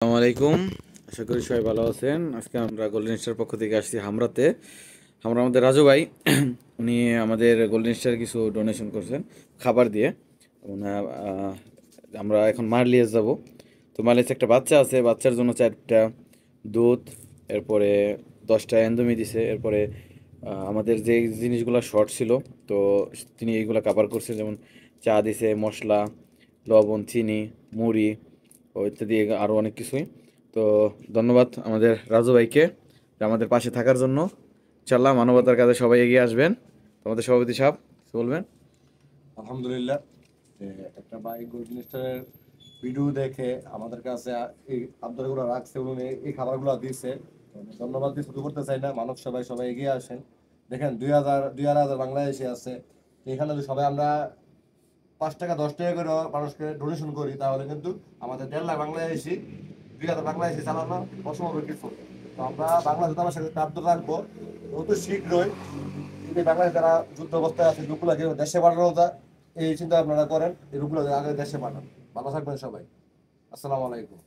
আসসালামু আলাইকুম। আশা করি সবাই ভালো আছেন। আজকে আমরা গোল্ডেন স্টার পক্ষ থেকে আসছি হামরাতে। আমরা আমাদের রাজু ভাই উনি আমাদের গোল্ডেন স্টার কিছু ডোনেশন করছেন খাবার দিয়ে। আমরা এখন মারলিয়াস যাব। তো মারলিয়াস একটা বাচ্চা আছে, বাচ্চার জন্য 4টা দুধ, এরপরে 10টা এন্দুমি দিছে। এরপরে আমাদের যে জিনিসগুলো শর্ট ছিল, তো তিনি এইগুলা কাভার করছে, যেমন চা দিছে, মশলা, লবণ, চিনি, মুড়ি ও ইত্যাদি আরও অনেক কিছুই। তো ধন্যবাদ আমাদের রাজু ভাইকে যে আমাদের পাশে থাকার জন্য। ইনশাল্লাহ মানবতার কাজে সবাই এগিয়ে আসবেন। আমাদের সভাপতি সাহেব কিছু বলবেন? আলহামদুলিল্লাহ, যে একটা বাইক গোল্ড স্টারের ভিডিও দেখে আমাদের কাছে এই আবদারগুলো রাখছে, উনি এই খাবারগুলো দিচ্ছে। ধন্যবাদ দিয়ে শুরু করতে চাই না, মানব সবাই সবাই এগিয়ে আসেন। দেখেন 2,000 বাংলাদেশি আছে, তো এখানে যদি সবাই আমরা 5 টাকা 10 টাকা করে মানুষকে ডোনেশন করি, তাহলে কিন্তু আমাদের 1.5 লাখ বাংলাদেশি, 2,000 বাংলাদেশি চালানো অসম্ভব কিছু। তো আমরা বাংলাদেশ আমার সাথে আবদার রাখবো অত শীঘ্রই যদি বাংলাদেশ যারা যুদ্ধ অবস্থায় আছে লোকগুলোকে দেশে পাঠানো যায়, এই চিন্তা আপনারা করেন, এই লোকগুলো আগে দেশে পাঠান। ভালো থাকবেন সবাই। আসসালামু আলাইকুম।